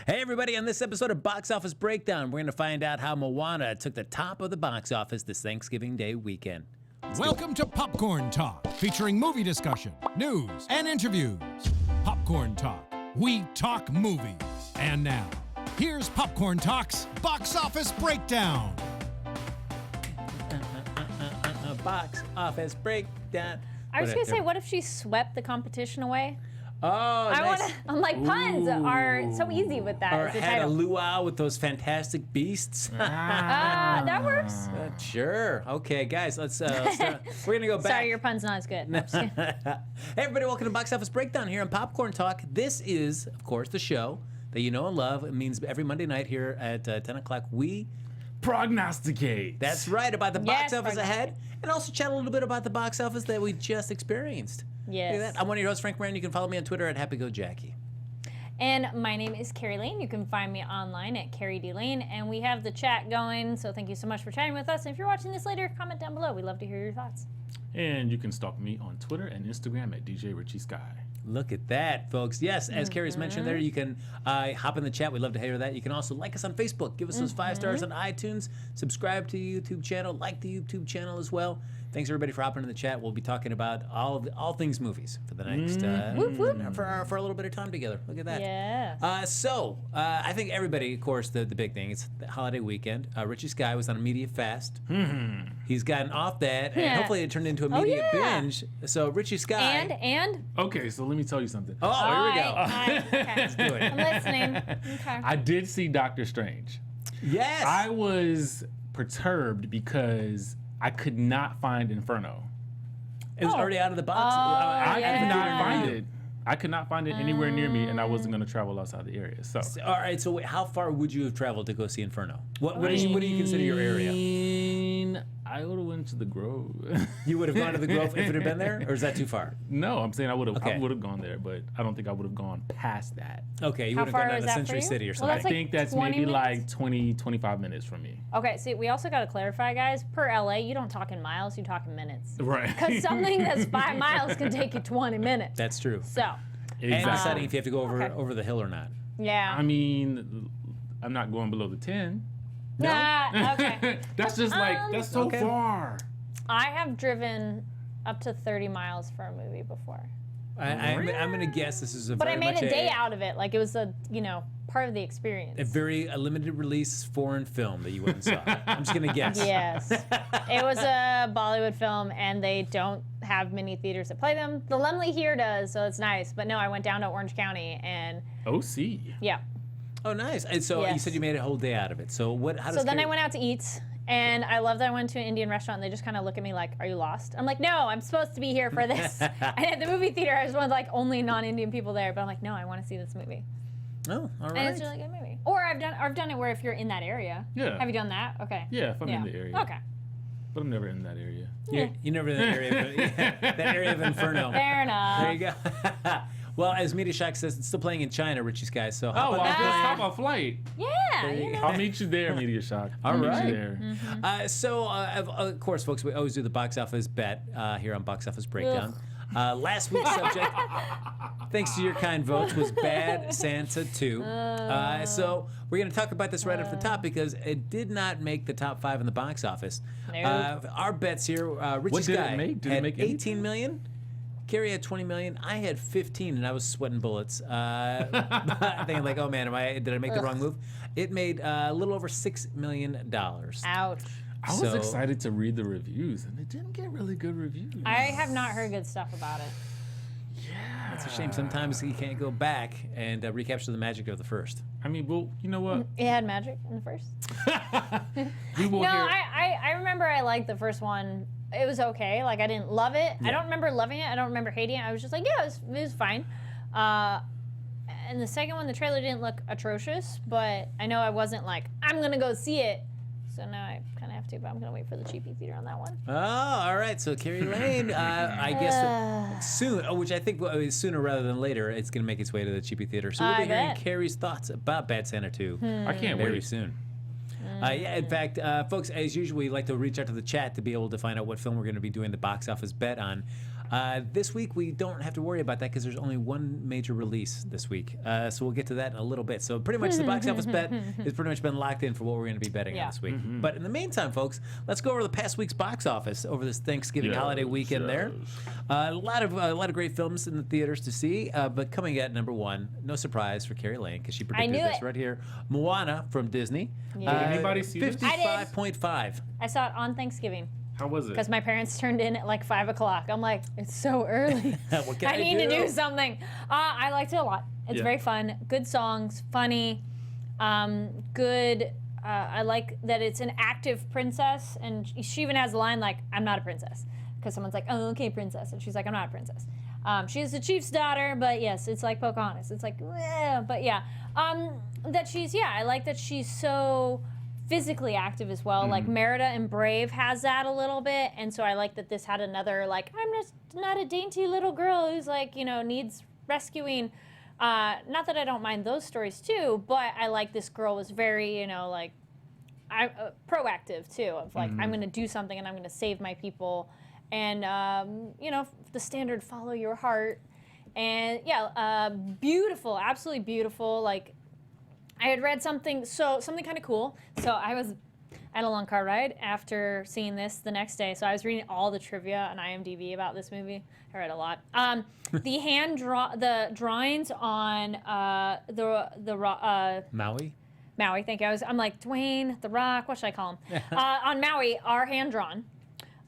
Hey everybody, on this episode of Box Office Breakdown, we're going to find out how Moana took the top of the box office this Thanksgiving Day weekend. Welcome to Popcorn Talk, featuring movie discussion, news, and interviews. Popcorn Talk, we talk movies. And now, here's Popcorn Talk's Box Office Breakdown. Box Office Breakdown. I was going to say, what if she swept the competition away? Oh, nice. I'm like, puns are so easy with that. Or as a had title. a luau with those fantastic beasts. That works. Sure. Okay, guys, let's start. We're going to go back. Sorry, your pun's not as good. No, I'm just kidding. Hey, everybody, welcome to Box Office Breakdown here on Popcorn Talk. This is, of course, the show that you know and love. It means every Monday night here at 10 o'clock, we prognosticate. That's right, about the box Yes, office ahead, and also chat a little bit about the box office that we just experienced. Yes. Look at that. I'm one of your hosts, Frank Moran. You can follow me on Twitter at HappyGoJackie. And my name is Kari Lane. You can find me online at Kari D. Lane. And we have the chat going, so thank you so much for chatting with us. And if you're watching this later, comment down below. We'd love to hear your thoughts. And you can stalk me on Twitter and Instagram at DJ Richie Skye. Look at that, folks. Yes, as Kari's mentioned there, you can hop in the chat. We'd love to hear that. You can also like us on Facebook. Give us those 5 stars on iTunes. Subscribe to the YouTube channel. Like the YouTube channel as well. Thanks, everybody, for hopping in the chat. We'll be talking about all things movies for the next for a little bit of time together. Look at that. Yes. So I think everybody, of course, the big thing, it's the holiday weekend. Richie Skye was on a media fast. He's gotten off that, and hopefully it turned into a media binge. So Richie Skye. And? Okay, so let me tell you something. Oh, here we go. Okay. Let's do it. I'm listening. Okay. I did see Doctor Strange. Yes. I was perturbed because I could not find Inferno. It was already out of the box. I yeah. could not find it. I could not find it anywhere near me, and I wasn't going to travel outside the area. So, All right. So wait, how far would you have traveled to go see Inferno? What do you consider your area? I would have went to the Grove. You would have gone to the Grove if it had been there, or is that too far? No, I'm saying I would have. Okay. I would have gone there, but I don't think I would have gone past that. Okay, you How would have gone far down is to that for Century you? City or Well, something. that's I like think that's 20 maybe minutes? like 20, 25 minutes from me. Okay, see, we also got to clarify, guys. Per LA, you don't talk in miles, you talk in minutes. Right. Because something that's 5 miles can take you 20 minutes. That's true. So, And deciding if you have to go okay. over the hill or not. yeah. I mean, I'm not going below the 10. Nah, okay. That's just like, that's so okay. far. I have driven up to 30 miles for a movie before. I'm going to guess this is But very I made much a day out of it. Like, it was part of the experience. a limited release foreign film that you went and saw. I'm just going to guess. Yes. It was a Bollywood film, and they don't have many theaters that play them. The Lemley here does, so it's nice. But no, I went down to Orange County, and OC. yeah. Oh, nice. And so you Yes. said you made a whole day out of it. So what? How does So then I Kari- went out to eat, and I love that I went to an Indian restaurant, and they just kind of look at me like, are you lost? I'm like, no, I'm supposed to be here for this. And at the movie theater, I was one of like only non-Indian people there, but I'm like, no, I want to see this movie. Oh, all right. And it's a really good movie. Or I've done it where if you're in that area. Yeah. Have you done that? Okay. Yeah, if I'm in the area. Okay. But I'm never in that area. You never in that area, that area of Inferno. Fair enough. There you go. Well, as Media Shack says, it's still playing in China, Richie Skye. So Oh, how well, about I'll that? just hop a flight. Yeah. You know. I'll meet you there, Media Shock. All I'll meet right. you there. Of course, folks, we always do the box office bet here on Box Office Breakdown. Last week's subject, thanks to your kind votes, was Bad Santa 2. So we're going to talk about this right off the top because it did not make the top 5 in the box office. Nope. Our bets here, Richie What did Skye it make? Did it had make 18 million. Kari had 20 million. I had 15, and I was sweating bullets. Thinking like, oh man, did I make the wrong move? It made a little over $6 million. Ouch. I was excited to read the reviews, and it didn't get really good reviews. I have not heard good stuff about it. Yeah. It's a shame. Sometimes you can't go back and recapture the magic of the first. I mean, well, you know what? It had magic in the first. We will No, hear. I remember I liked the first one. It was okay. Like, I didn't love it. Yeah. I don't remember loving it. I don't remember hating it. I was just like, yeah, it was fine. And the second one, the trailer didn't look atrocious, but I know I wasn't like, I'm going to go see it. So now I kind of have to, but I'm going to wait for the cheapy theater on that one. Oh, all right. So Kari Lane, I guess soon, which I think sooner rather than later, it's going to make its way to the cheapy theater. So we'll be I hearing bet. Kari's thoughts about Bad Santa 2 I can't very wait. soon. Yeah, in fact, folks, as usual, we like to reach out to the chat to be able to find out what film we're going to be doing the box office bet on. This week, we don't have to worry about that because there's only one major release this week. So we'll get to that in a little bit. So pretty much the box office bet has pretty much been locked in for what we're going to be betting on this week. But in the meantime, folks, let's go over the past week's box office over this Thanksgiving holiday weekend there. A lot of great films in the theaters to see. But coming at number one, no surprise for Kari Lane because she predicted this right here. Moana from Disney. Did anybody see this? 55.5. I saw it on Thanksgiving. How was it? Because my parents turned in at like 5 o'clock. I'm like, it's so early. What can I need to do something. I liked it a lot. It's very fun. Good songs, funny, good. I like that it's an active princess, and she even has a line like, "I'm not a princess," because someone's like, "Oh, okay, princess," and she's like, "I'm not a princess." She's the chief's daughter, but yes, it's like Pocahontas. It's like, but yeah, that she's I like that she's so physically active as well. Like Merida and Brave has that a little bit, and so I like that this had another like, I'm just not a dainty little girl who's like, needs rescuing. Not that I don't mind those stories too, but I like this girl was very, proactive too, of like, I'm going to do something and I'm going to save my people. And, the standard follow your heart. And beautiful, absolutely beautiful. Like, I had read something kind of cool. So I had a long car ride after seeing this the next day. So I was reading all the trivia on IMDb about this movie. I read a lot. The drawings on Maui. Maui, thank you. I'm like, Dwayne, The Rock, what should I call him? On Maui are hand drawn,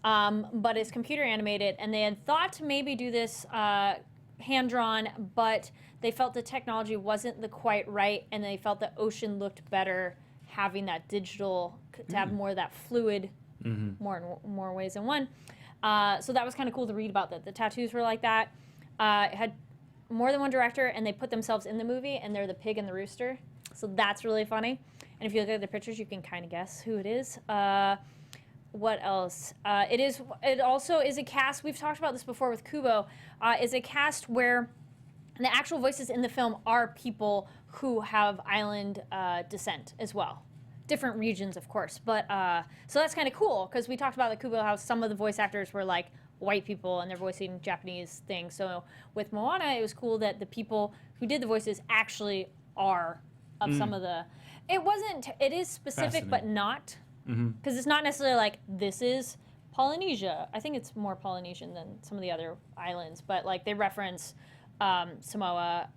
but it's computer animated, and they had thought to maybe do this hand drawn, but they felt the technology wasn't quite right, and they felt the ocean looked better having that digital to have more of that fluid, more ways than one. So that was kind of cool to read about that. The tattoos were like that. It had more than one director, and they put themselves in the movie, and they're the pig and the rooster. So that's really funny. And if you look at the pictures, you can kind of guess who it is. What else? It also is a cast. We've talked about this before with Kubo. Is a cast where the actual voices in the film are people who have island descent as well. Different regions, of course. But so that's kind of cool because we talked about the Kubo how some of the voice actors were like white people and they're voicing Japanese things. So with Moana, it was cool that the people who did the voices actually are of some of the. It is specific, but not. Because it's not necessarily like, this is Polynesia. I think it's more Polynesian than some of the other islands. But like they reference Samoa,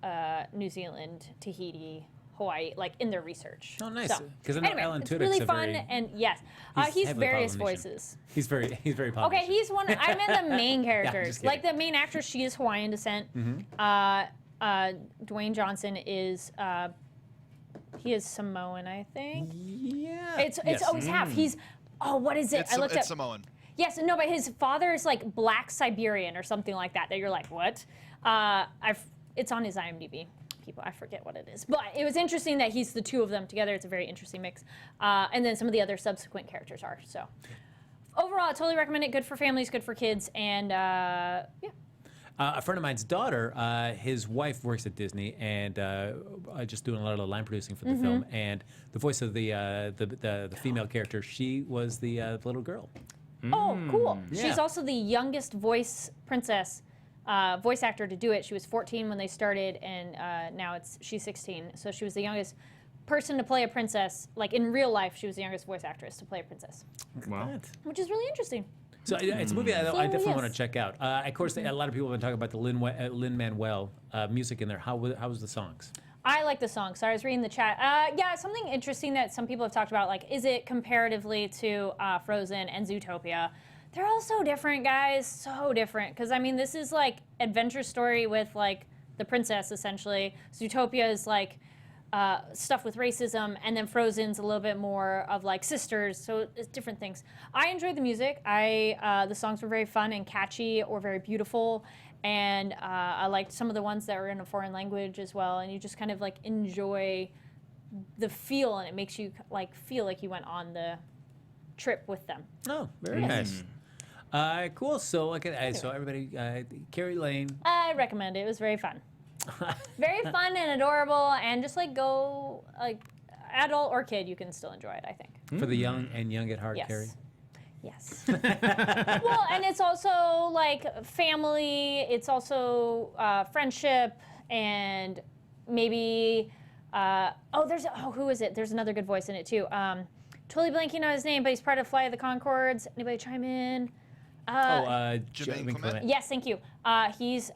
New Zealand, Tahiti, Hawaii, like in their research. Oh, nice. Because So, I know anyway, Alan it's Tudyk's really a fun, very, and yes, he's heavily various Polynesian. voices. He's very Polynesian. Okay, he's one. I meant the main characters. just Like the main actress, she is Hawaiian descent. Dwayne Johnson is. He is Samoan, I think. Yeah. It's always half. He's. Oh, what is it? It's Samoan. Yes, no, but his father is like Black Siberian or something like that. That you're like, what? It's on his IMDb. People, I forget what it is, but it was interesting that he's the two of them together. It's a very interesting mix, and then some of the other subsequent characters are. So, overall, I totally recommend it. Good for families, good for kids, and yeah. A friend of mine's daughter, his wife works at Disney and just doing a lot of the line producing for the film. And the voice of the female character, she was the little girl. Oh, cool. Yeah. She's also the youngest voice actor to do it. She was 14 when they started, and now she's 16. So she was the youngest person to play a princess. Like in real life, she was the youngest voice actress to play a princess. Wow. Which is really interesting. So it's a movie I definitely want to yes. check out. Of course, a lot of people have been talking about the Lin-Manuel music in there. How was the songs? I like the song. Sorry, I was reading the chat. Yeah, something interesting that some people have talked about, like, is it comparatively to Frozen and Zootopia? They're all so different, guys. So different. Because, I mean, this is, like, adventure story with, like, the princess, essentially. Zootopia is, like, stuff with racism, and then Frozen's a little bit more of like sisters, so it's different things. I enjoyed the music. The songs were very fun and catchy or very beautiful, and I liked some of the ones that were in a foreign language as well, and you just kind of like enjoy the feel, and it makes you like feel like you went on the trip with them. Oh, very nice. Cool. So so everybody, Kari Lane. I recommend it. It was very fun. Very fun and adorable, and just like adult or kid, you can still enjoy it, I think. For the young and young at heart, Yes. Kari. Yes. Well, and it's also like family. It's also friendship, and maybe. Who is it? There's another good voice in it too. Totally blanking on his name, but he's part of Flight of the Conchords. Anybody chime in? Jermaine Clement. Yes, thank you. He's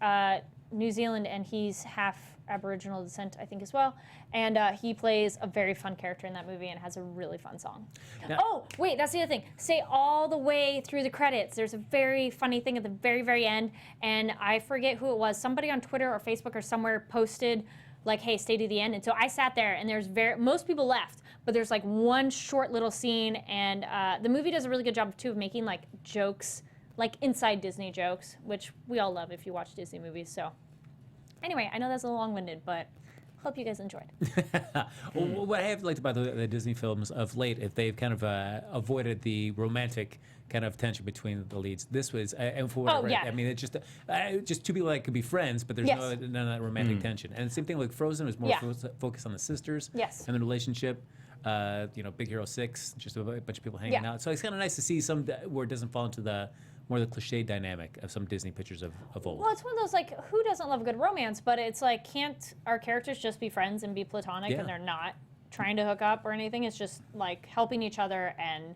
New Zealand, and he's half Aboriginal descent, I think, as well. And he plays a very fun character in that movie and has a really fun song. Now, Wait, that's the other thing. Stay all the way through the credits. There's a very funny thing at the very, very end, and I forget who it was. Somebody on Twitter or Facebook or somewhere posted, like, hey, stay to the end. And so I sat there, and most people left, but there's like one short little scene, and the movie does a really good job too of making like jokes, like inside Disney jokes, which we all love if you watch Disney movies. So anyway, I know that's a little long-winded, but hope you guys enjoyed. Well, what I have liked about the Disney films of late, if they've kind of avoided the romantic kind of tension between the leads. This was, and for whatever, yeah. I mean, it's just two people that could be friends, but there's none of that romantic tension. And the same thing like Frozen was more focused on the sisters and the relationship. Big Hero 6, just a bunch of people hanging out. So it's kind of nice to see some where it doesn't fall into the more the cliche dynamic of some Disney pictures of old. Well, it's one of those, like, who doesn't love a good romance? But it's like, can't our characters just be friends and be platonic and they're not trying to hook up or anything? It's just, like, helping each other, and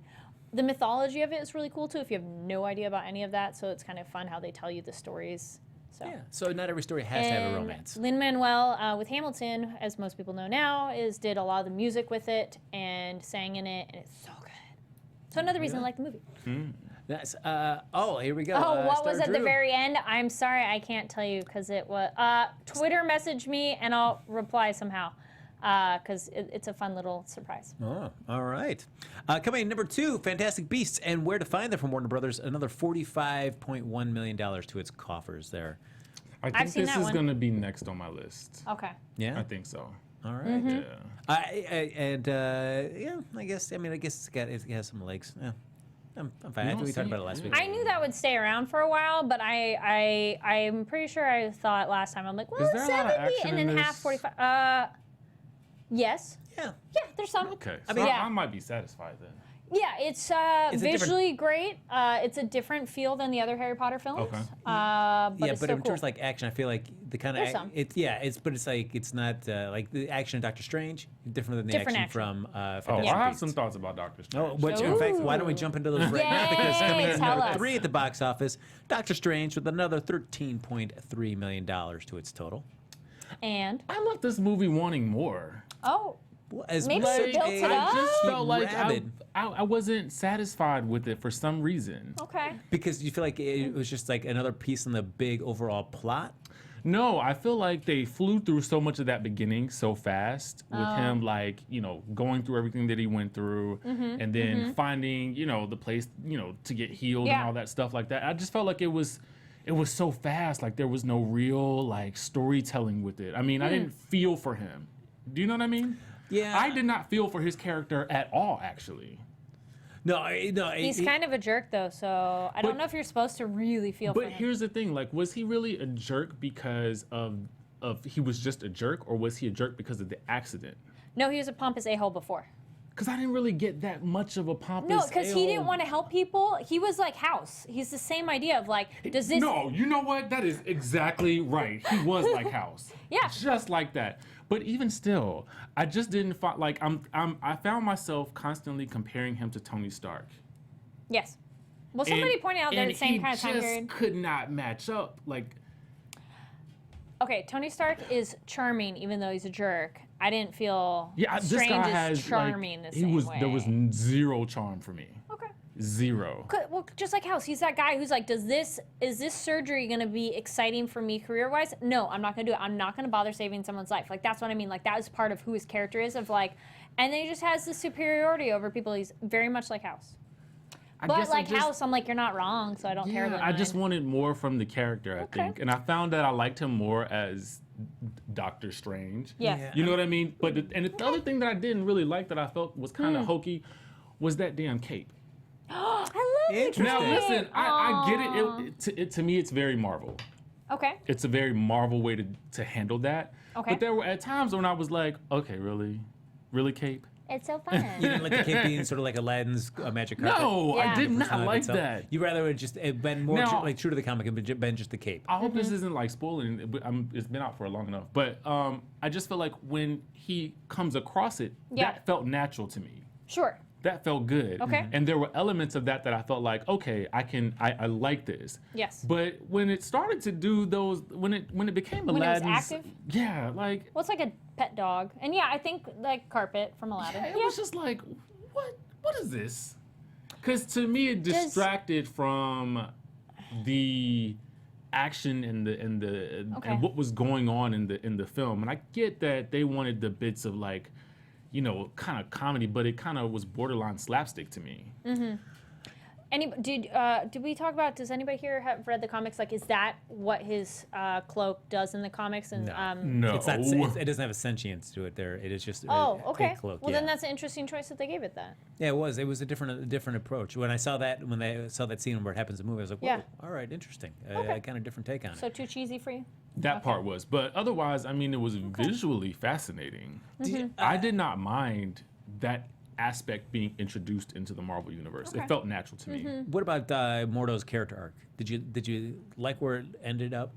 the mythology of it is really cool, too, if you have no idea about any of that. So it's kind of fun how they tell you the stories. So. Yeah, so not every story has to have a romance. Lin-Manuel, with Hamilton, as most people know now, did a lot of the music with it and sang in it, and it's so good. So another reason I like the movie. That's, here we go. What was Star at the Drew. very end? I'm sorry, I can't tell you because it was. Twitter message me and I'll reply somehow because it's a fun little surprise. Oh, all right. Coming in number 2, Fantastic Beasts and Where to Find Them from Warner Brothers. Another $45.1 million to its coffers there. I I've think seen this that is one. going to be next on my list. Okay. Yeah. I think so. All right. Yeah. I guess it has some legs. Yeah. I'm fine. I think we talked about it last week. I knew that would stay around for a while, but I'm pretty sure I thought last time, I'm like, well, Is there a lot of 70 action and in then this? half 45. Yes. Yeah. Yeah, there's some. Okay. I So mean, I might be satisfied then. Yeah, it's visually great. It's a different feel than the other Harry Potter films. Okay. But it's But still in cool. terms of like action, I feel like the kind There's of some. it's not like the action in Doctor Strange different than the Different action action. from Oh, Fantastic I have Beasts. some thoughts about Doctor Strange. Oh, which in fact, why don't we jump into those right now? Because coming in at Yay, number tell us. 3 at the box office, Doctor Strange with another $13.3 million to its total. And I left this movie wanting more. As Maybe much you built it a up? I just felt like rabid, I wasn't satisfied with it for some reason. okay. because you feel like it was just like another piece in the big overall plot. No, I feel like they flew through so much of that beginning so fast with him, like, going through everything that he went through and then finding, the place, to get healed and all that stuff like that. I just felt like it was so fast. Like there was no real like storytelling with it. I mean, I didn't feel for him. Do you know what I mean? Yeah. I did not feel for his character at all, actually. No. He's kind of a jerk, though, so I don't know if you're supposed to really feel for But him. here's the thing, like, was he really a jerk because of he was just a jerk, or was he a jerk because of the accident? No, he was a pompous a-hole before. Because I didn't really get that much of a pompous No, because he a-hole. didn't want to help people. He was like House. He's the same idea of like, does this... No, you know what? That is exactly right. He was like House. Yeah. Just like that. But even still, I just didn't find, like, I found myself constantly comparing him to Tony Stark. Yes. Well, somebody pointed out they're and the same he kind of time just period. could not match up. Like, Okay, Tony Stark is charming, even though he's a jerk. I didn't feel yeah, this Strange guy is has, charming like, the same way. there was zero charm for me. Okay. Zero. Well, just like House, he's that guy who's like, is this surgery gonna be exciting for me career-wise? No, I'm not gonna do it. I'm not gonna bother saving someone's life. Like, that's what I mean. Like, that is part of who his character is, of like, and then he just has the superiority over people. He's very much like House. But like House, I'm like, you're not wrong, so I don't terribly I just mind. wanted more from the character, I think. And I found that I liked him more as Doctor Strange. Yes. Yeah. You know what I mean? But the other thing that I didn't really like that I felt was kind of hokey was that damn cape. I love the Interesting. Now cape. listen, I get it. To me, it's very Marvel. Okay. It's a very Marvel way to handle that. Okay. But there were at times when I was like, okay, really, cape. It's so fun. You didn't like the cape being sort of like Aladdin's magic carpet? No, Yeah. I did not Personality like itself? that. You rather it just it been more Now- like true to the comic and been just the cape. I hope this isn't like spoiling. It's been out for long enough, but I just feel like when he comes across it, Yeah. that felt natural to me. Sure. That felt good. Okay. And there were elements of that I felt like, okay, I like this. Yes. But when it started to do those, when it became When it was Aladdin's, active? yeah, like Well, it's like a pet dog. And yeah, I think like carpet from Aladdin. it was just like, what is this? Because to me, it distracted from the action Okay. and what was going on in the film. And I get that they wanted the bits of like, you know, kind of comedy, but it kind of was borderline slapstick to me. Did we talk about? Does anybody here have read the comics? Like, is that what his cloak does in the comics? And No, It's not. It doesn't have a sentience to it. There, it is just. Oh, a okay. cloak. Well, yeah. then that's an interesting choice that they gave it that. Yeah, it was. It was a different approach. When I saw that scene where it happens in the movie, I was like, whoa, Yeah. all right, interesting. Okay. Kind of different take on it. So too cheesy for you? that part was, but otherwise, I mean, it was visually fascinating. I did not mind that aspect being introduced into the Marvel universe. Okay. It felt natural to me. What about Mordo's character arc? Did you like where it ended up?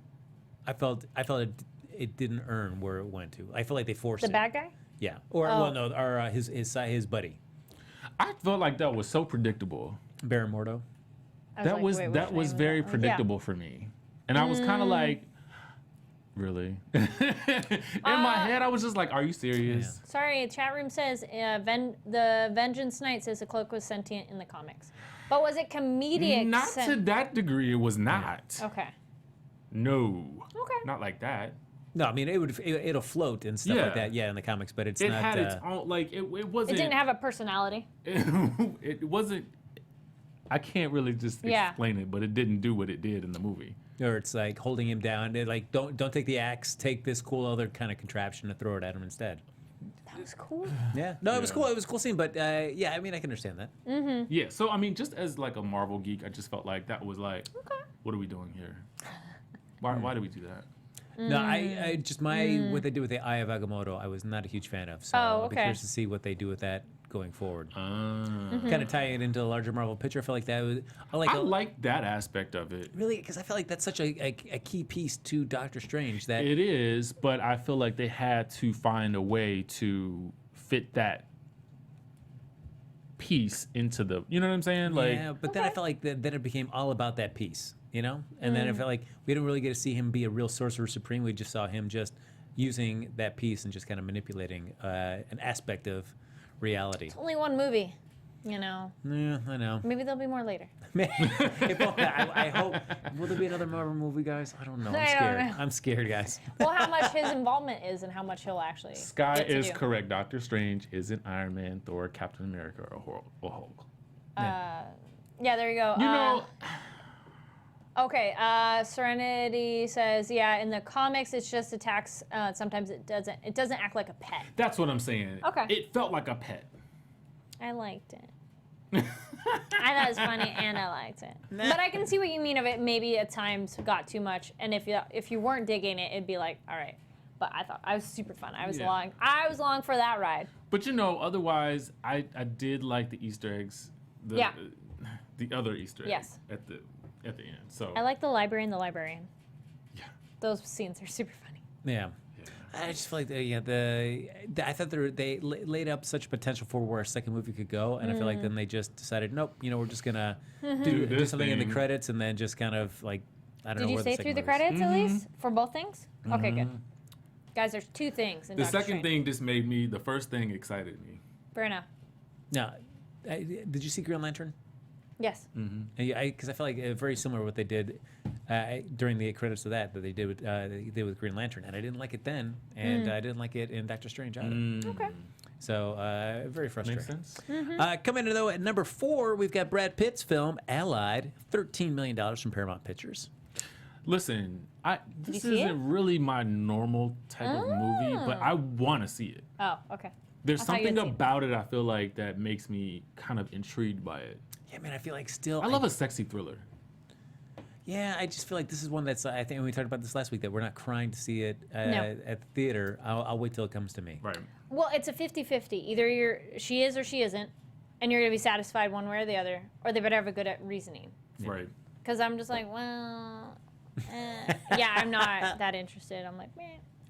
I felt it didn't earn where it went to. I feel like they forced The it. bad guy? Yeah. Or Oh. well, no, or his buddy, I felt like that was so predictable. Baron Mordo. I That like, was wait, that which was name very that? Yeah. predictable for me, and I was kind of like, really? In my head, I was just like, are you serious? Sorry, chat room says the Vengeance Knight says the cloak was sentient in the comics. But was it comedic? Not to that degree. It was not. Okay. No. Okay. Not like that. No, I mean it'll float and stuff Yeah. like that. Yeah, in the comics, but it's It not. had its own like it It wasn't. didn't have a personality. It wasn't. I can't really just Yeah. explain it, but it didn't do what it did in the movie. Or it's like holding him down. It like don't take the axe. Take this cool other kind of contraption to throw it at him instead. That was cool. Yeah. No, it was Yeah. cool. It was a cool scene, but yeah, I mean I can understand that. Yeah. So I mean, just as like a Marvel geek, I just felt like that was like, what are we doing here? Why do we do that? No, I just what they did with the Eye of Agamotto, I was not a huge fan of. So Oh, I'll be okay. curious to see what they do with that going forward. Mm-hmm. Kind of tying it into the larger Marvel picture. I feel like that was I like that aspect of it. really because I feel like that's such a key piece to Doctor Strange that It is, but I feel like they had to find a way to fit that piece into the. You know what I'm saying? Like, yeah, but then I felt like then it became all about that piece, you know? And then I felt like we didn't really get to see him be a real sorcerer supreme. We just saw him just using that piece and just kind of manipulating an aspect of reality. Only one movie, you know. Yeah, I know. Maybe there'll be more later. I hope. Will there be another Marvel movie, guys? I don't know. I'm I don't scared. know. I'm scared, guys. Well, how much his involvement is and how much he'll actually. Sky get to is do. correct. Doctor Strange isn't Iron Man, Thor, Captain America, or Hulk. Yeah, there you go. You know, Okay, Serenity says, yeah, in the comics it's just attacks. Sometimes it doesn't act like a pet. that's what I'm saying. Okay. It felt like a pet. I liked it. I thought it was funny and I liked it. But I can see what you mean of it. Maybe at times got too much, and if you weren't digging it, it'd be like, all right. But I thought I was super fun. I was long for that ride. But you know, otherwise, I did like the Easter eggs. The other Easter eggs Yes. at the end. So I like the library and the librarian. yeah. Those scenes are super funny. Yeah. I just feel like I thought they laid up such potential for where a second movie could go, and I feel like then they just decided, nope, we're just gonna do this something in the thing. credits, and then just kind of like I don't Did know. you where say the through the second movie is. credits at least for both things? Okay, good. Guys, there's two things in The Doctor second Strange. thing just made me. The first thing excited me. Fair enough. Now, did you see Green Lantern? Yes. Because I feel like very similar to what they did during the credits of that they did with Green Lantern, and I didn't like it then, and I didn't like it in Doctor Strange either. Okay. So very frustrating. Makes sense. Coming in though at number 4, we've got Brad Pitt's film Allied, $13 million from Paramount Pictures. Listen, this you see isn't really my normal type of movie, but I want to see it. Oh, okay. There's I thought you something had seen it. about it I feel like that makes me kind of intrigued by it. Yeah, man, I feel like still I love a sexy thriller. Yeah, I just feel like this is one that's, I think we talked about this last week, that we're not crying to see it at the theater. I'll wait till it comes to me. Right. Well, it's a 50-50. Either she is or she isn't, and you're going to be satisfied one way or the other, or they better have a good at reasoning. Right. Because I'm just like, well, yeah, I'm not that interested. I'm like, meh.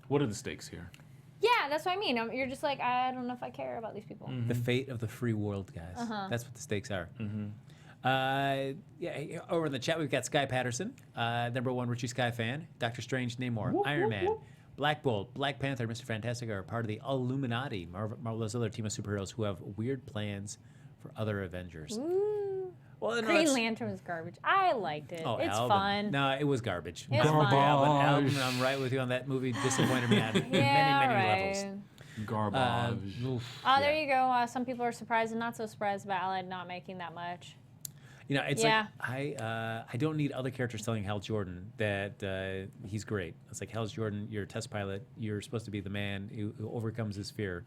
What are the stakes here? Yeah, that's what I mean. You're just like, I don't know if I care about these people. The fate of the free world, guys. That's what the stakes are. Yeah, over in the chat, we've got Skye Patterson, #1 Richie Skye fan, Doctor Strange, Namor, Iron Man, Black Bolt, Black Panther, Mr. Fantastic are part of the Illuminati, Marvel's other team of superheroes who have weird plans for other Avengers. Ooh. Well, no, Green Lantern was garbage. I liked it. It's Alvin. fun. No, it was garbage. It's fun. Alvin, I'm right with you on that movie. Disappointed me on many levels. Garbage. There you go. Some people are surprised and not so surprised about Allied not making that much. You know, it's like I don't need other characters telling Hal Jordan that he's great. It's like, Hal Jordan, you're a test pilot. You're supposed to be the man who overcomes his fear.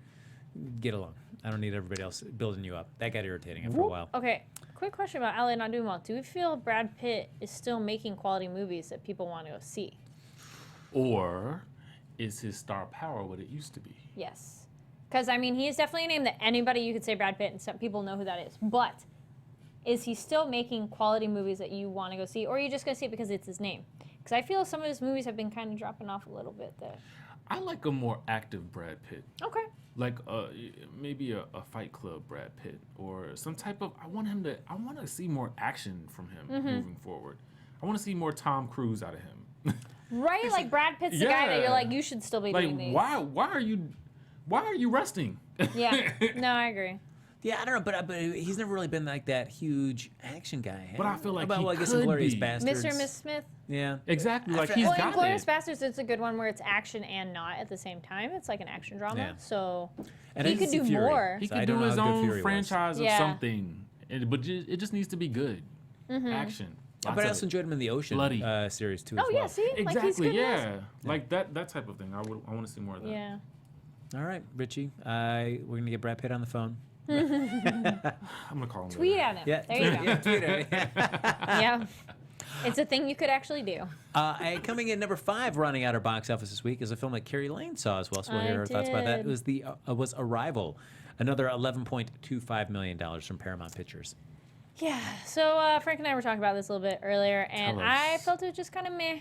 Get along. I don't need everybody else building you up. That got irritating after a while. Okay, quick question about Allied not doing well. Do we feel Brad Pitt is still making quality movies that people want to go see? Or is his star power what it used to be? Yes. Because, I mean, he is definitely a name that anybody you could say Brad Pitt and some people know who that is. But is he still making quality movies that you want to go see? Or are you just going to see it because it's his name? Because I feel some of his movies have been kind of dropping off a little bit there. I like a more active Brad Pitt. Okay. Like maybe a Fight Club Brad Pitt or some type of. I want to see more action from him moving forward. I want to see more Tom Cruise out of him. Right, like Brad Pitt's the guy that you're like, you should still be doing these. Why are you resting? Yeah. No, I agree. Yeah, I don't know, but he's never really been like that huge action guy. But I feel like I guess Inglourious Bastards. Mr. and Miss Smith. Yeah. Exactly. Like Well, got Inglourious it. Bastards, it's a good one where it's action and not at the same time. It's like an action drama. Yeah. So And he I could didn't do see Fury. more. He So could I don't do know his how good own Fury was. franchise of Yeah. something, but it just needs to be good. Action. But Lots I of also it. enjoed him in the Ocean Bloody. series too. Oh, as well. yeah, see? Like, he's Exactly. good in Yeah. Like that type of thing. I want to see more of that. Yeah. All right, Richie. We're gonna get Brad Pitt on the phone. I'm gonna call him. Tweet later. at him. Yeah. There you go. Yeah, tweet it. Yeah. It's a thing you could actually do. Coming in #5, running out our box office this week, is a film that Kari Lane saw as well. So we'll hear her thoughts about that. did. It was Arrival, another $11.25 million from Paramount Pictures. Yeah. So Frank and I were talking about this a little bit earlier, and Tell I us. felt it was just kind of meh.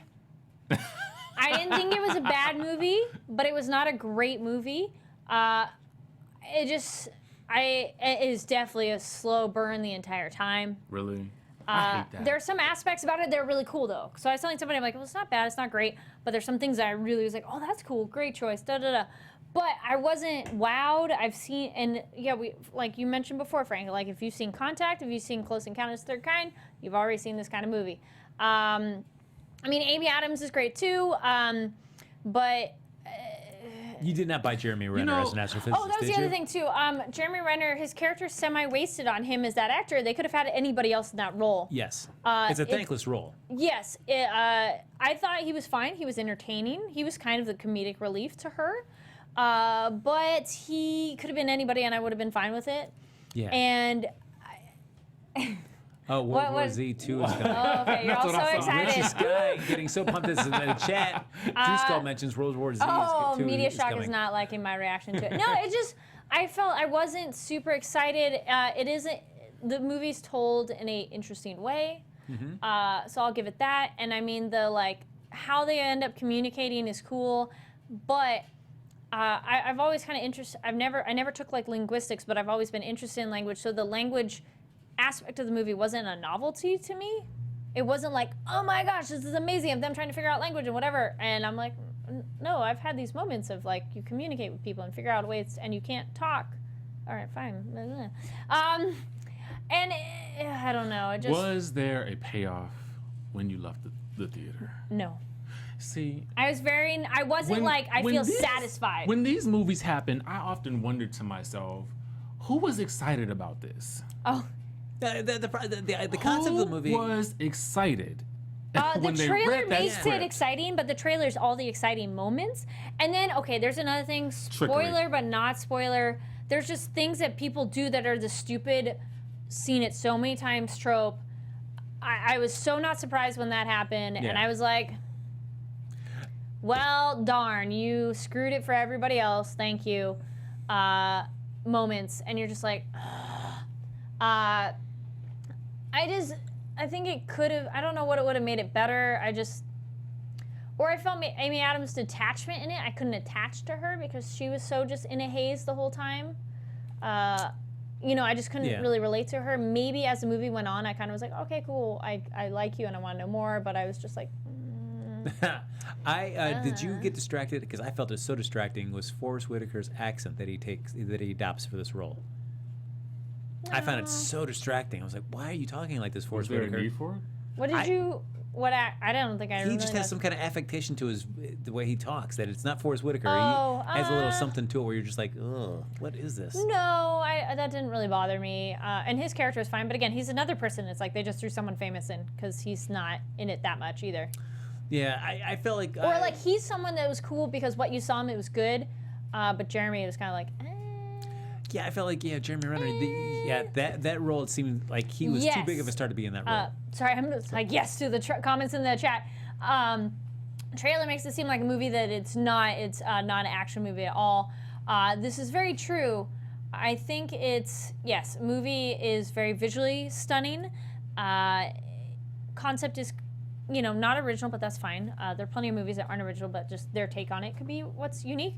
I didn't think it was a bad movie, but it was not a great movie. It is definitely a slow burn the entire time. Really? I hate that. There are some aspects about it that are really cool, though. So I was telling somebody, I'm like, well, it's not bad, it's not great, but there's some things that I really was like, oh, that's cool, great choice, da-da-da. But I wasn't wowed. I've seen, and yeah, we like you mentioned before, Frank, like if you've seen Contact, if you've seen Close Encounters of the Third Kind, you've already seen this kind of movie. I mean, Amy Adams is great, too, but... You did not buy Jeremy Renner as an astrophysicist, Oh, that was the other thing too. Jeremy Renner, his character's semi-wasted on him as that actor. They could have had anybody else in that role. Yes. It's a thankless role. Yes, I thought he was fine. He was entertaining. He was kind of the comedic relief to her. But he could have been anybody, and I would have been fine with it. Yeah. And World War Z 2 is coming. oh, okay, you're all so what I saw. Richie excited. Skye getting so pumped this in the chat. Drew Skull mentions World War Z Oh, 2 Media is Shock coming. is not liking my reaction to it. No, it just, I felt I wasn't super excited. It isn't, the movie's told in a interesting way. So I'll give it that. And I mean, how they end up communicating is cool, but I've always kind of interested, I never took like linguistics, but I've always been interested in language. So the language aspect of the movie wasn't a novelty to me. It wasn't like, oh my gosh, this is amazing of them trying to figure out language and whatever. And I'm like, no, I've had these moments of like you communicate with people and figure out ways, and you can't talk. All right, fine. And I don't know. It just Was there a payoff when you left the theater? no. See, I wasn't like I when feel these- satisfied. When these movies happen, I often wonder to myself, who was excited about this? oh. The concept of the movie. Who was excited? The when they trailer read that makes script? it exciting, but the trailer's all the exciting moments. And then, okay, there's another thing, spoiler Trickery. but not spoiler. There's just things that people do that are the stupid, seen it so many times trope. I was so not surprised when that happened, and Yeah. I was like, well, darn, you screwed it for everybody else. Thank you. Moments, and you're just like, I think it could have. I don't know what it would have made it better. Or I felt Amy Adams' detachment in it. I couldn't attach to her because she was so just in a haze the whole time. I just couldn't really relate to her. Maybe as the movie went on, I kind of was like, okay, cool. I like you and I want to know more. But I was just like, Did you get distracted? Because I felt it was so distracting. Was Forrest Whitaker's accent that he adopts for this role? I found it so distracting. I was like, why are you talking like this, Was Forrest there a Whitaker? need for it? what did you? What I don't think I. He really just has know. some kind of affectation to the way he talks that it's not Forrest Whitaker. Oh, he has a little something to it where you're just like, ugh, what is this? No, that didn't really bother me. And his character is fine, but again, he's another person. It's like they just threw someone famous in because he's not in it that much either. Yeah, I felt like. Or like he's someone that was cool because what you saw him, it was good. But Jeremy, it was kind of like. Yeah, I felt like Jeremy Renner. That role, it seemed like he was too big of a star to be in that role. Sorry, I'm just like yes to the comments in the chat. Trailer makes it seem like a movie that it's not. It's not an action movie at all. This is very true. I think movie is very visually stunning. Concept is, not original, but that's fine. There are plenty of movies that aren't original, but just their take on it could be what's unique.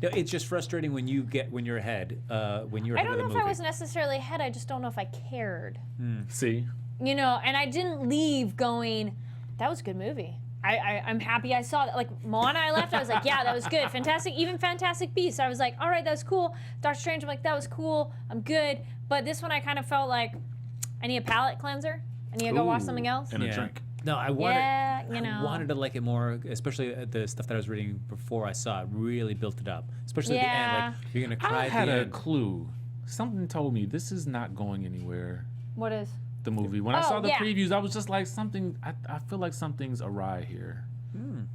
No, it's just frustrating when you're ahead. When you're I ahead don't of know the if movie. I was necessarily ahead. I just don't know if I cared. See? And I didn't leave going, that was a good movie. I'm happy I saw that. Like, Moana, I left, I was like, yeah, that was good. Fantastic, even Fantastic Beasts, I was like, all right, that was cool. Doctor Strange, I'm like, that was cool. I'm good. But this one, I kind of felt like, I need a palate cleanser. I need to go watch something else. And a drink. No, I wanted. Yeah, I wanted to like it more, especially the stuff that I was reading before I saw it. Really built it up, especially at the end. Like you're gonna cry I at had the a end. clue. Something told me this is not going anywhere. What is? The movie. When I saw the yeah. previews, I was just like, something. I feel like something's awry here.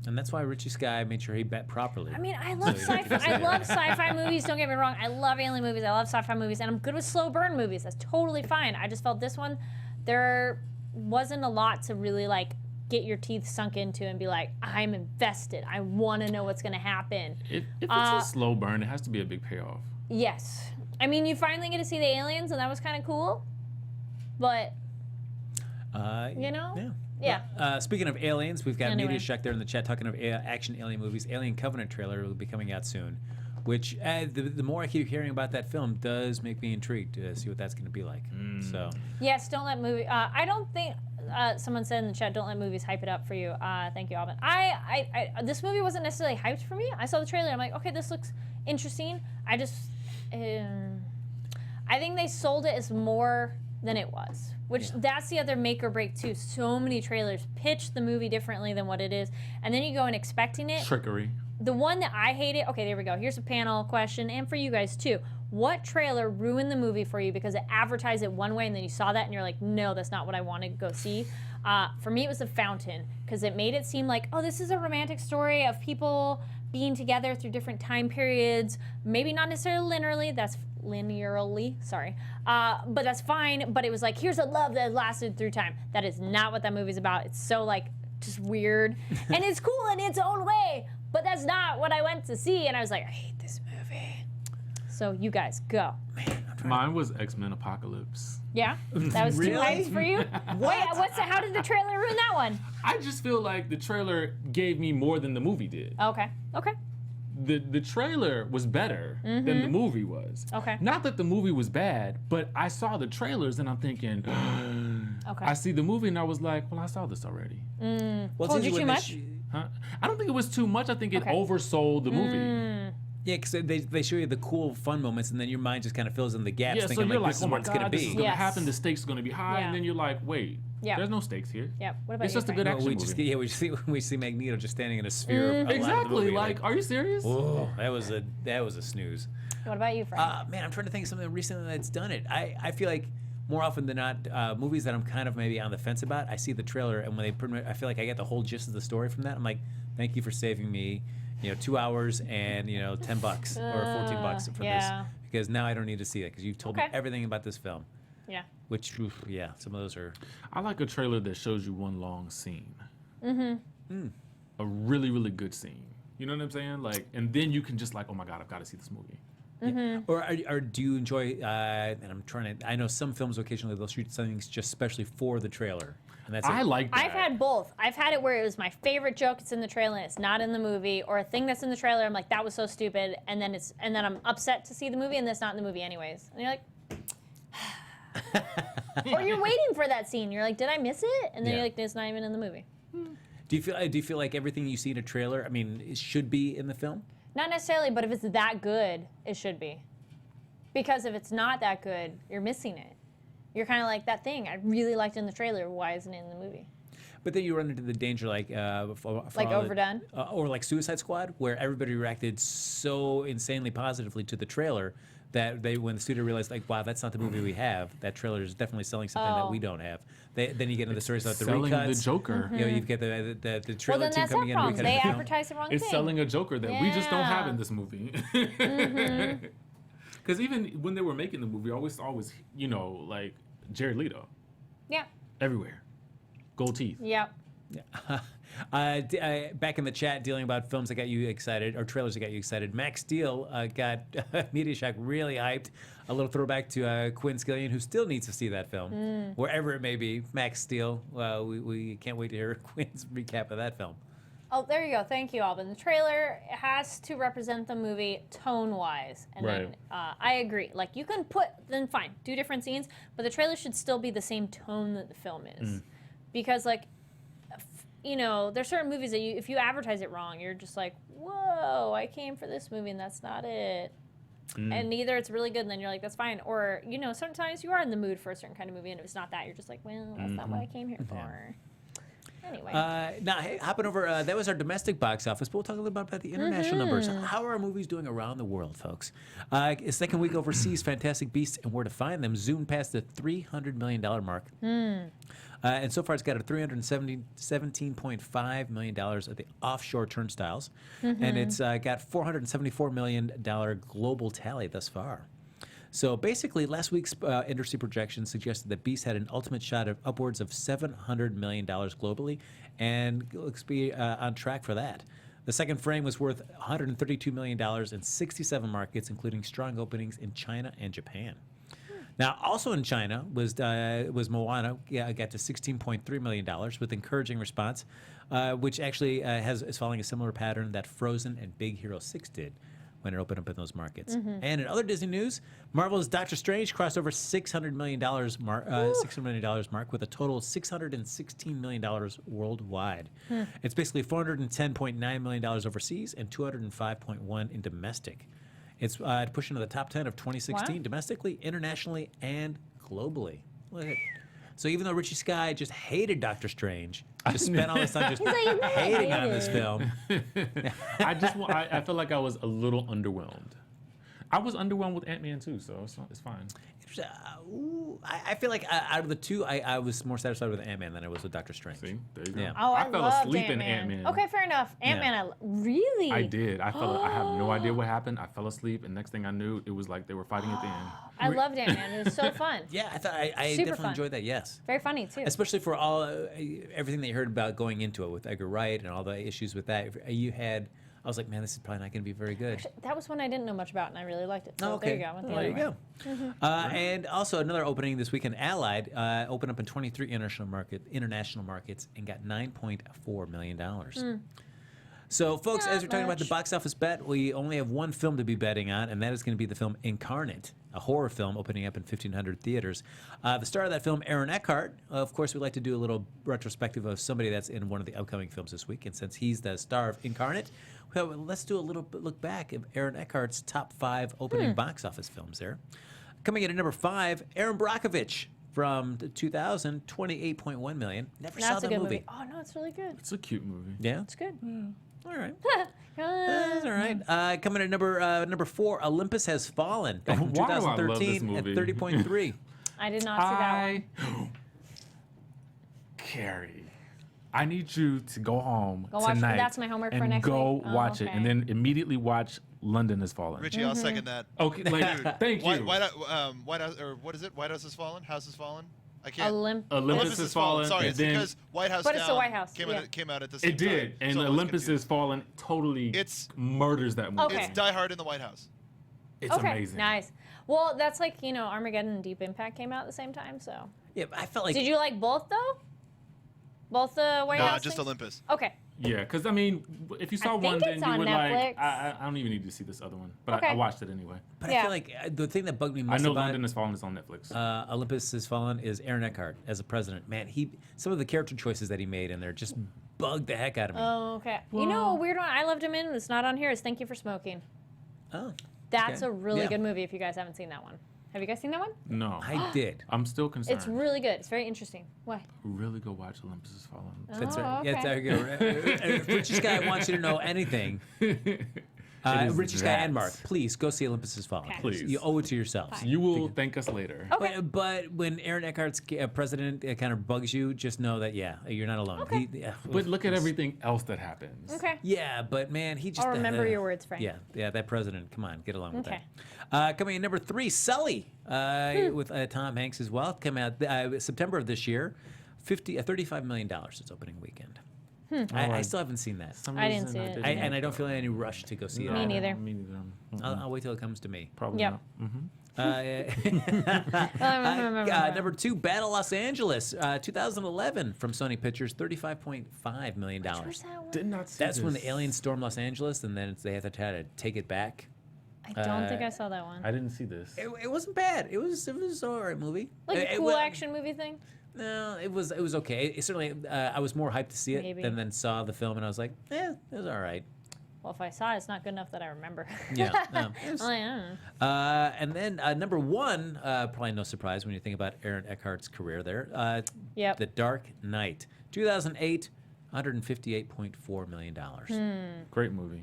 And that's why Richie Skye made sure he bet properly. I mean, I love sci-fi. I love sci-fi movies. Don't get me wrong. I love alien movies. I love sci-fi movies, and I'm good with slow burn movies. That's totally fine. I just felt this one, there wasn't a lot to really like get your teeth sunk into and be like, I'm invested. I want to know what's going to happen. If it's a slow burn, it has to be a big payoff. Yes. I mean, you finally get to see the aliens, and that was kind of cool. But, Yeah. Speaking of aliens, we've got Anyway. Media Shack there in the chat talking of action alien movies. Alien Covenant trailer will be coming out soon, which the more I keep hearing about that film does make me intrigued to see what that's going to be like. So Yes, don't let movie. I don't think someone said in the chat, don't let movies hype it up for you. Thank you, Alvin. This movie wasn't necessarily hyped for me. I saw the trailer. I'm like, okay, this looks interesting. I think they sold it as more than it was, which that's the other make or break too. So many trailers pitch the movie differently than what it is, and then you go in expecting it. Trickery. The one that I hated, okay, there we go. Here's a panel question, and for you guys too. What trailer ruined the movie for you because it advertised it one way and then you saw that and you're like, no, that's not what I want to go see? For me, it was The Fountain because it made it seem like, oh, this is a romantic story of people being together through different time periods. Maybe not necessarily linearly, sorry. But that's fine. But it was like, here's a love that lasted through time. That is not what that movie's about. It's so like just weird. And it's cool in its own way. But that's not what I went to see, and I was like, I hate this movie. So you guys, go. Mine was X-Men Apocalypse. Yeah? That was Really? too hyped for you? Wait, how did the trailer ruin that one? I just feel like the trailer gave me more than the movie did. Okay. The trailer was better than the movie was. Okay. Not that the movie was bad, but I saw the trailers and I'm thinking, Okay. I see the movie and I was like, well, I saw this already. well, it's Told easy you when too they much? Huh? I don't think it was too much. I think it oversold the movie. Yeah, because they show you the cool, fun moments, and then your mind just kind of fills in the gaps, Yeah, so thinking you're like, like, this oh is my what it's going to God, this be. is going to Yes. happen. The stakes are going to be high. Yeah. And then you're like, wait, Yeah. there's no stakes here. Yeah. What about It's you, just a Frank? good action we movie. see Magneto just standing in a sphere. Of a lot of the Exactly. movie, Like, are you serious? oh, that was a snooze. What about you, Frank? Man, I'm trying to think of something recently that's done it. I feel like more often than not, movies that I'm kind of maybe on the fence about, I see the trailer, and when they put, I feel like I get the whole gist of the story from that. I'm like, thank you for saving me, 2 hours and $10 or $14 for yeah. this, because now I don't need to see it because you've told me Okay. everything about this film. Yeah. Which, oof, yeah, some of those are. I like a trailer that shows you one long scene. A really, really good scene. You know what I'm saying? Like, and then you can just like, oh my God, I've got to see this movie. Yeah. Or do you enjoy? And I'm trying to. I know some films occasionally they'll shoot something just especially for the trailer, and that's I it. like that. I've had both. I've had it where it was my favorite joke. It's in the trailer and it's not in the movie, or a thing that's in the trailer. I'm like, that was so stupid, and then I'm upset to see the movie, and it's not in the movie anyways. And you're like, or you're waiting for that scene. You're like, did I miss it? And then you're like, it's not even in the movie. Do you feel like everything you see in a trailer? I mean, it should be in the film. Not necessarily, but if it's that good, it should be. Because if it's not that good, you're missing it. You're kind of like that thing I really liked in the trailer. Why isn't it in the movie? But then you run into the danger, like Like Overdone? or like Suicide Squad, where everybody reacted so insanely positively to the trailer that when the studio realized, like, wow, that's not the movie we have. That trailer is definitely selling something that we don't have. Then you get into the stories about the selling recuts. the Joker. You know, you get the Well, trailer then team that's coming our in and problem. recutting They the film. advertise the wrong It's thing. selling a Joker that we just don't have Yeah. in this movie. Because even when they were making the movie, always, you know, like Jared Leto Yeah. everywhere, gold teeth. Yep. Back in the chat, dealing about films that got you excited, or trailers that got you excited. Max Steele got Media Shack really hyped. A little throwback to Quinn Scillian, who still needs to see that film, wherever it may be. Max Steele, we can't wait to hear Quinn's recap of that film. Oh, there you go. Thank you, Alvin. The trailer has to represent the movie tone-wise. And then I agree. Like, you can fine, do different scenes, but the trailer should still be the same tone that the film is. Because, like, you know, there's certain movies that if you advertise it wrong, you're just like, whoa, I came for this movie and that's not it. And either it's really good and then you're like, that's fine. Or, you know, sometimes you are in the mood for a certain kind of movie and if it's not that, you're just like, well, that's not what I came here for. Anyway. Now, hey, hopping over, that was our domestic box office, but we'll talk a little bit about the international numbers. How are our movies doing around the world, folks? Second week overseas, Fantastic Beasts and Where to Find Them zoomed past the $300 million mark. And so far, it's got a $317.5 million at the offshore turnstiles. And it's got $474 million global tally thus far. So basically, last week's industry projections suggested that Beast had an ultimate shot of upwards of $700 million globally, and looks to be on track for that. The second frame was worth $132 million in 67 markets, including strong openings in China and Japan. Now, also in China was Moana, got to $16.3 million with encouraging response, which actually is following a similar pattern that Frozen and Big Hero 6 did when it opened up in those markets. And in other Disney news, Marvel's Doctor Strange crossed over $600 million mark with a total of $616 million worldwide. It's basically $410.9 million overseas and $205.1 in domestic. It's pushing to the top 10 of 2016 domestically, internationally, and globally. Look at it. So even though Richie Skye just hated Doctor Strange, just spent all this time just hating on this film. I feel like I was a little underwhelmed. I was underwhelmed with Ant-Man too, so it's fine. I feel like out of the two, I was more satisfied with Ant-Man than I was with Doctor Strange. See, there you go. Yeah. Oh, I fell loved asleep in Ant-Man. Ant-Man. Okay, fair enough. Ant-Man, really? I did. I have no idea what happened. I fell asleep, and next thing I knew, it was like they were fighting at the end. I loved Ant-Man. It was so fun. Yeah, I thought I Super definitely fun. enjoyed that. Yes, Very funny, too. especially for all everything that you heard about going into it with Edgar Wright and all the issues with that. I was like, man, this is probably not going to be very good. That was one I didn't know much about, and I really liked it. So Oh, okay. there you go. I went the Well, there other you way. go. And also another opening this weekend, Allied opened up in 23 international markets and got $9.4 million. So, folks, Not as we're talking about the much. box office bet, we only have one film to be betting on, and that is going to be the film Incarnate, a horror film opening up in 1,500 theaters. The star of that film, Aaron Eckhart. Of course, we like to do a little retrospective of somebody that's in one of the upcoming films this week, and since he's the star of Incarnate, well, let's do a little look back at Aaron Eckhart's top 5 opening box office films there. Coming in at number 5, Aaron Brockovich from 2000, $28.1 million. Never saw That's the a good movie. movie. Oh, no, it's really good. It's a cute movie. Yeah? It's good. All right. That's all right. Coming at number 4, Olympus Has Fallen. Back from Why do I love 2013 this at movie? 30.3. I did not see that one. Kari, I need you to go home Go watch- tonight that's my homework for and next go week? Oh, watch it, and okay. then immediately watch London Has Fallen. Richie, I'll second that. Okay, like, thank you. White House, or what is it? White House Has Fallen? House Has Fallen? I can't. Olympus Has Fallen. Sorry, and it's because White House But it's the White House, came out at the same it time. did, and So I was Olympus confused. Has Fallen totally murders that movie. Okay. It's Die Hard in the White House. It's amazing. Nice. Well, that's like, Armageddon and Deep Impact came out at the same time, so. Yeah, but I felt like. Did you like both, though? Both the White House Nah, just things? Olympus. Okay. Yeah, because I mean, if you saw think one, then it's you on would Netflix. like. I don't even need to see this other one, but Okay. I watched it anyway. But Yeah. I feel like the thing that bugged me I most know about London Has Fallen is on Netflix. Olympus Has Fallen is Aaron Eckhart as a president. Man, some of the character choices that he made in there just bugged the heck out of me. Oh, okay. You know, a weird one I loved him in, it's not on here, is Thank You for Smoking. Oh, That's okay. a really Yeah. good movie if you guys haven't seen that one. Have you guys seen that one? No, I did. I'm still concerned. It's really good. It's very interesting. Why? Really go watch Olympus Has Fallen. That's Oh, right. Yeah, it's okay. If Richie Skye wants you to know anything, is Richie Skye and that. Mark, please go see Olympus Has Fallen. Okay. Please. You owe it to yourselves. You will thank us later. Okay. But when Aaron Eckhart's president kind of bugs you, just know that, you're not alone. Okay. But look at everything else that happens. Okay. Yeah, but man, he just. I'll remember your words, Frank. Yeah, that president. Come on, get along with Okay. that. Coming in number 3, Sully, with Tom Hanks as well. Came out September of this year. $35 million its opening weekend. I still haven't seen that. I didn't see it. And I don't feel any rush to go see it. Me neither. Me neither. I'll wait till it comes to me. Probably Yep. not. Number 2, Battle Los Angeles, 2011 from Sony Pictures, $35.5 million. Where's that one? Did not see That's when this. the aliens storm Los Angeles, and then they have to try to take it back. I don't think I saw that one. I didn't see this. It wasn't bad. It was an alright movie. Like a It- cool well, action movie thing? No, it was okay. It certainly, I was more hyped to see it Maybe. than then saw the film, and I was like, it was all right. Well, if I saw it, it's not good enough that I remember. Yeah. No, it was- I'm like, I don't know. and then number 1, probably no surprise when you think about Aaron Eckhart's career there. Yep. The Dark Knight, 2008, $158.4 million. Great movie.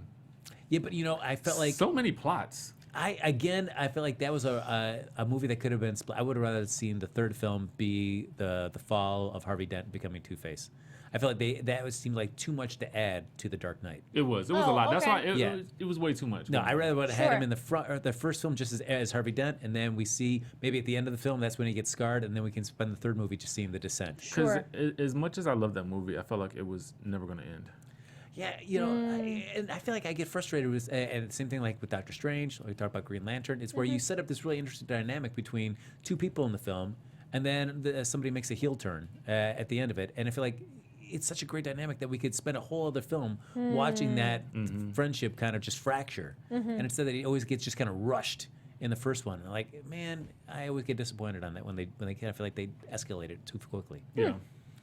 Yeah, but I felt like So many plots. I feel like that was a movie that could have been split. I would have rather seen the third film be the fall of Harvey Dent becoming Two-Face. I feel like that seemed like too much to add to the Dark Knight. It was a Oh, lot. That's why okay. it was way too much. No, I rather would have had him Sure. in the front or the first film just as Harvey Dent, and then we see maybe at the end of the film that's when he gets scarred, and then we can spend the third movie just seeing the descent. Because Sure. as much as I love that movie, I felt like it was never going to end. Yeah, and I feel like I get frustrated with, and the same thing like with Doctor Strange. Like we talked about Green Lantern. It's where you set up this really interesting dynamic between two people in the film, and then somebody makes a heel turn at the end of it. And I feel like it's such a great dynamic that we could spend a whole other film watching that friendship kind of just fracture. And instead that it always gets just kind of rushed in the first one. Like, man, I always get disappointed on that when they kind of feel like they escalate it too quickly. Yeah,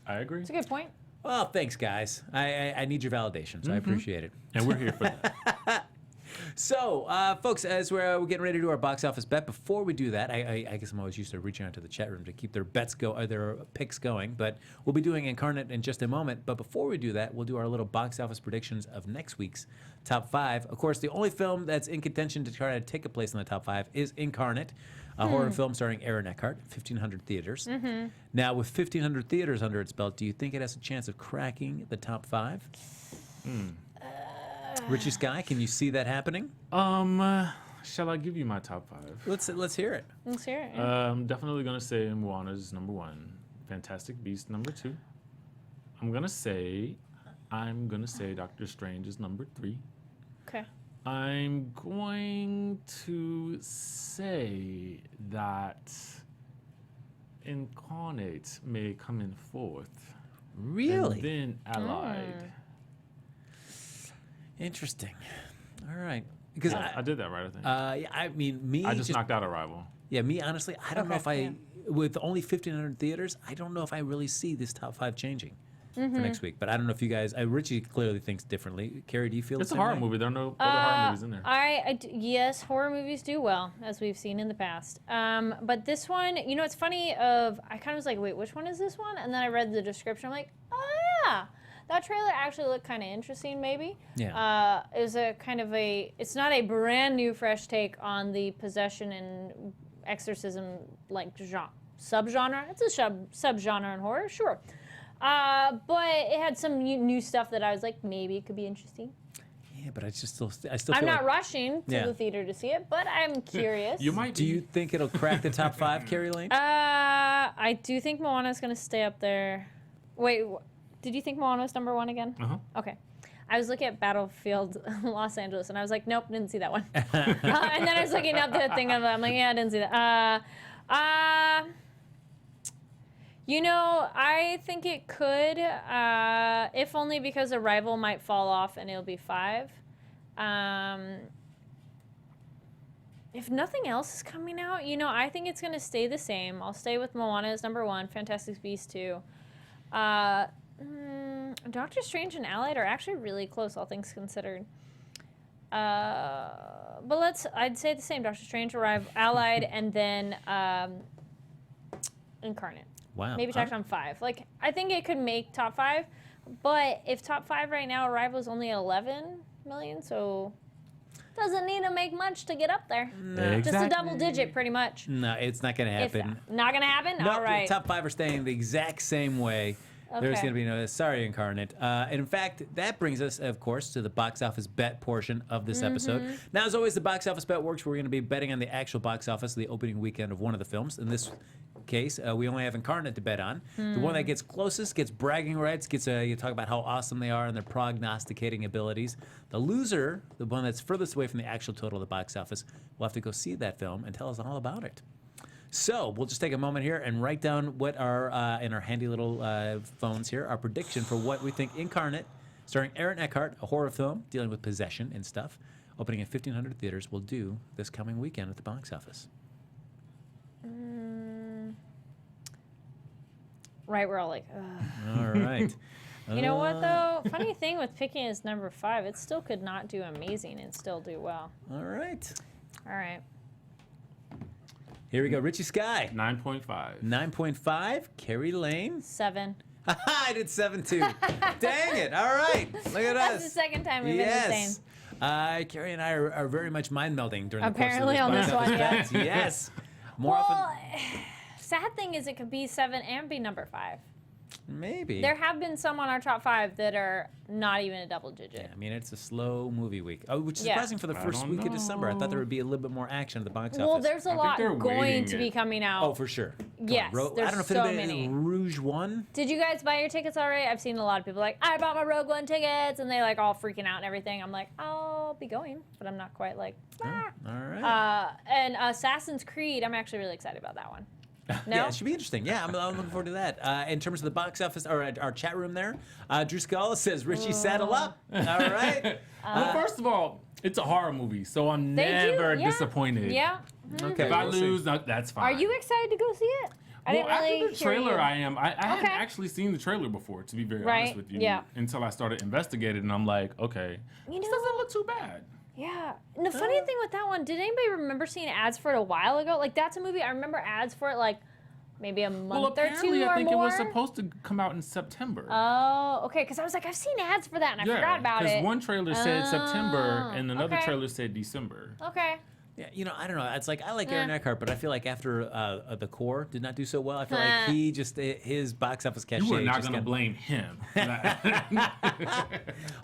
I agree. It's a good point. Well, thanks, guys. I need your validation, so I appreciate it. And we're here for that. So, folks, as we're getting ready to do our box office bet, before we do that, I guess I'm always used to reaching out to the chat room to keep their their picks going. But we'll be doing Incarnate in just a moment. But before we do that, we'll do our little box office predictions of next week's top 5. Of course, the only film that's in contention to try to take a place in the top 5 is Incarnate, a horror film starring Aaron Eckhart, 1,500 theaters. Now, with 1,500 theaters under its belt, do you think it has a chance of cracking the top 5? Richie Skye, can you see that happening? Shall I give you my top 5? Let's hear it. Let's hear it. I'm definitely gonna say Moana is number 1, Fantastic Beasts number 2. I'm gonna say Doctor Strange is number 3. Okay. I'm going to say that Incarnate may come in 4th. Really? And then Allied. Interesting. All right. Because I did that right, I think. yeah, I mean, me. I just knocked out Arrival. Yeah, me. Honestly, I don't know if Okay, with only 1,500 theaters, I don't know if I really see this top 5 changing for next week. But I don't know if you guys. Richie clearly thinks differently. Carrie, do you feel It's the a same horror way? movie. There are no other horror movies in there. Yes, horror movies do well, as we've seen in the past. But this one, it's funny. I kind of was like, wait, which one is this one? And then I read the description. I'm like, oh yeah, that trailer actually looked kind of interesting. Maybe. Yeah. It was a kind of it's not a brand new, fresh take on the possession and exorcism like subgenre. It's a subgenre in horror, sure. But it had some new stuff that I was like, maybe it could be interesting. Yeah, but I still I'm feel not like, rushing to Yeah. the theater to see it, but I'm curious. You might. do you think it'll crack the top 5, Kari Lane? I do think Moana's going to stay up there. Wait, did you think Moana was number 1 again? Uh-huh. Okay. I was looking at Battlefield Los Angeles, and I was like, nope, didn't see that one. And then I was looking up the thing, and I'm like, yeah, I didn't see that. I think it could, if only because Arrival might fall off and it'll be 5. If nothing else is coming out, I think it's going to stay the same. I'll stay with Moana as number 1, Fantastic Beasts 2. Doctor Strange and Allied are actually really close, all things considered. But I'd say the same. Doctor Strange, Allied, and then Incarnate. Wow. Maybe tacked on 5. Like, I think it could make top 5, but if top 5 right now, Arrival is only 11 million, so doesn't need to make much to get up there. No. Just a double digit, pretty much. No, it's not going to If happen. not gonna happen? No, All right. the top 5 are staying the exact same way. There's Okay. going to be no sorry, Incarnate. And in fact, that brings us, of course, to the box office bet portion of this episode. Now, as always, the box office bet works. We're going to be betting on the actual box office, the opening weekend of one of the films. In this case, we only have Incarnate to bet on. The one that gets closest gets bragging rights, you talk about how awesome they are and their prognosticating abilities. The loser, the one that's furthest away from the actual total of the box office, will have to go see that film and tell us all about it. So we'll just take a moment here and write down what our in our handy little phones here, our prediction for what we think Incarnate, starring Aaron Eckhart, a horror film dealing with possession and stuff, opening in 1,500 theaters, will do this coming weekend at the box office. Right, we're all like, ugh. All right. You know what, though? Funny thing with picking as number 5, it still could not do amazing and still do well. All right. All right. Here we go. Richie Skye. 9.5. 9.5. Kari Lane. 7. I did 7 too. Dang it. All right. Look at us. That's the second time we've been Yes. insane. Kari and I are very much mind melding during Apparently the on course this of this one, box yeah. office bet. Yes. More Well, often. sad thing is it could be 7 and be number 5. Maybe. There have been some on our top 5 that are not even a double digit. Yeah, I mean, it's a slow movie week. Oh, which is Yeah. surprising for the first don't week of December. I thought there know. would be a little bit more action at the box Well, office. there's a think lot they're going waiting to be it. coming out. Oh, for sure. Come on, Yes, I there's don't know if so anybody many. Rouge won. Did you guys buy your tickets already? I've seen a lot of people like, I bought my Rogue One tickets, and they like all freaking out and everything. I'm like, I'll be going, but I'm not quite like, ah. All right. And Assassin's Creed, I'm actually really excited about that one. No? Yeah, it should be interesting. Yeah, I'm looking forward to that. In terms of the box office, or our chat room there, Drew Scala says, Richie, saddle up. All right. Well, first of all, it's a horror movie, so I'm They do, never yeah. disappointed. Yeah. Okay. If I we'll see. lose, that's fine. Are you excited to go see it? I Well, didn't really after the hear trailer, you. I am. I hadn't Okay. actually seen the trailer before, to be very Right, honest with you. yeah. Until I started investigating, and I'm like, okay, You this know- doesn't look too bad. Yeah. And the funny thing with that one, did anybody remember seeing ads for it a while ago? Like, that's a movie, I remember ads for it like maybe a month Well, or apparently, two I or think more. it was supposed to come out in September. Oh, okay. Because I was like, I've seen ads for that, and I forgot about it. Because one trailer said September, Oh, and another okay. trailer said December. Okay. Yeah, I don't know. It's like I like Aaron Eckhart, but I feel like after The Core did not do so well, I feel like he just his box office cachet. You were not just going to got- blame him.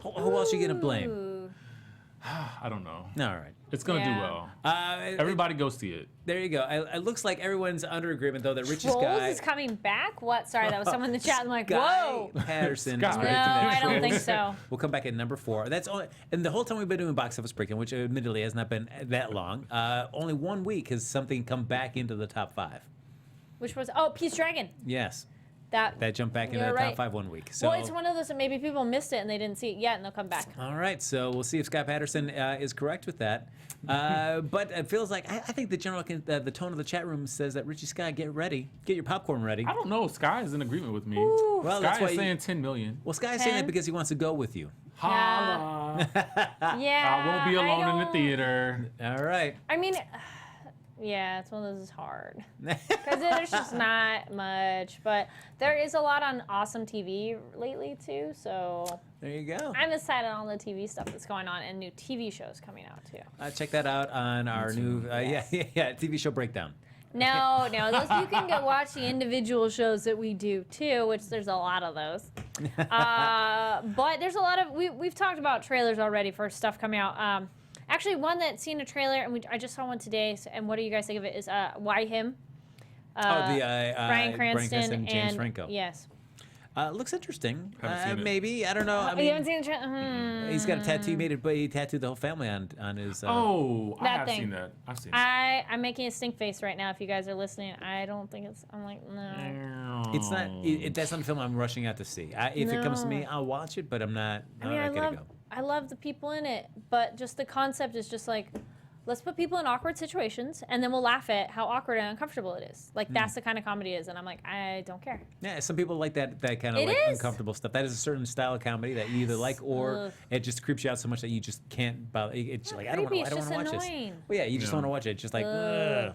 Who else are you gonna blame? Ooh. I don't know. All right. It's going to do Yeah. well. Everybody, Everybody go see it. there you go. It looks like everyone's under agreement though that Richie Trolls Skye. is coming back? What? Sorry, that was someone in the chat. I'm like, Skye whoa. Patterson. Skye. is No, predicting that I don't Trolls think so. We'll come back at number 4. That's only, and the whole time we've been doing box office breakdown, which admittedly has not been that long. Only 1 week has something come back into the top 5. Which was, Peace Dragon. Yes, That jumped back into You're the right. top 5 1 week. So. Well, it's one of those that maybe people missed it and they didn't see it yet, and they'll come back. All right, so we'll see if Scott Patterson is correct with that. But it feels like I think the general the tone of the chat room says that Richie Skye, get ready, get your popcorn ready. I don't know. Sky is in agreement with me. Ooh. Well, Sky that's why is saying 10 million. Well, Sky's saying 10? that because he wants to go with you. Holla. Yeah. I won't be alone in the don't- theater. All right. I mean, yeah, it's one of those that's hard. Because there's just not much. But there is a lot on awesome TV lately, too. So There you go. I'm excited on all the TV stuff that's going on and new TV shows coming out, too. Check that out on our new TV show breakdown. No, those you can go watch the individual shows that we do too, which there's a lot of those. But there's a lot of we've talked about trailers already for stuff coming out. Actually, one that's seen a trailer, and I just saw one today. And what do you guys think of it? Is Why Him? Bryan Cranston and James Franco. Yes. Looks interesting. Haven't seen it. Maybe, I don't know. I mean, You haven't seen the trailer? he's got a tattoo. He tattooed the whole family on his. Oh, I That have thing. seen that. I've seen it. I'm making a stink face right now. If you guys are listening, I don't think it's. I'm like, no. It's not. That's not a film I'm rushing out to see. If it comes to me, I'll watch it, but I'm not. I'm not gonna go. I love the people in it, but just the concept is just like, let's put people in awkward situations, and then we'll laugh at how awkward and uncomfortable it is. Like that's the kind of comedy it is, and I'm like, I don't care. Yeah, some people like that kind of It like is. uncomfortable stuff. That is a certain style of comedy that you either like or Ugh. it just creeps you out so much that you just can't. It's like I don't creepy, want it's to watch just this. annoying. Well, yeah, you just Yeah. want to watch it. It's just like. Ugh. Ugh.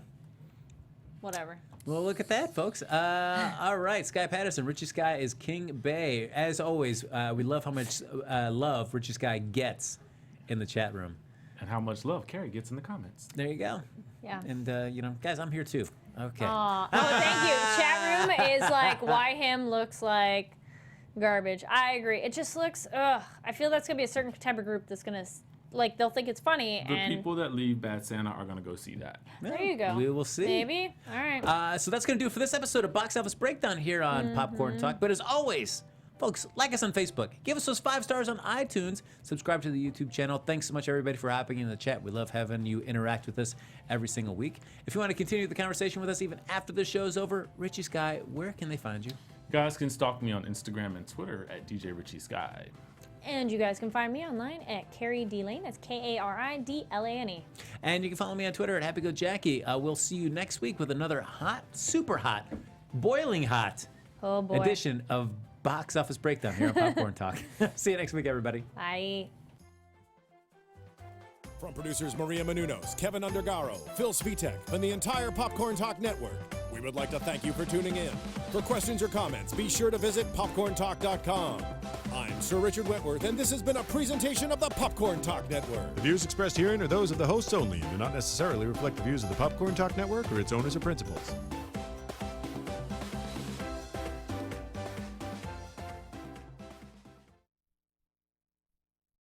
Whatever. Well, look at that, folks. All right, Skye Patterson. Richie Skye is King Bay. As always, we love how much love Richie Skye gets in the chat room. And how much love Kari gets in the comments. There you go. Yeah. And, guys, I'm here too. Okay. Aw. Oh, thank you. Chat room is like, why him looks like garbage. I agree. It just looks, I feel that's going to be a certain type of group that's going to, like, they'll think it's funny. The and people that leave Bad Santa are going to go see that. there you go. We will see. Maybe. All right. So that's going to do it for this episode of Box Office Breakdown here on Popcorn Talk. But as always, folks, like us on Facebook. Give us those 5 stars on iTunes. Subscribe to the YouTube channel. Thanks so much, everybody, for hopping in the chat. We love having you interact with us every single week. If you want to continue the conversation with us even after the show's over, Richie Skye, where can they find you? Guys can stalk me on Instagram and Twitter at DJ Richie Skye. And you guys can find me online at Kari D Lane. That's KARIDLANE. And you can follow me on Twitter at HappyGoJackie. We'll see you next week with another hot, super hot, boiling hot Oh boy. edition of Box Office Breakdown here on Popcorn Talk. See you next week, everybody. Bye. From producers Maria Menounos, Kevin Undergaro, Phil Svitek, and the entire Popcorn Talk Network, we would like to thank you for tuning in. For questions or comments, be sure to visit popcorntalk.com. I'm Sir Richard Wentworth, and this has been a presentation of the Popcorn Talk Network. The views expressed herein are those of the hosts only and do not necessarily reflect the views of the Popcorn Talk Network or its owners or principals.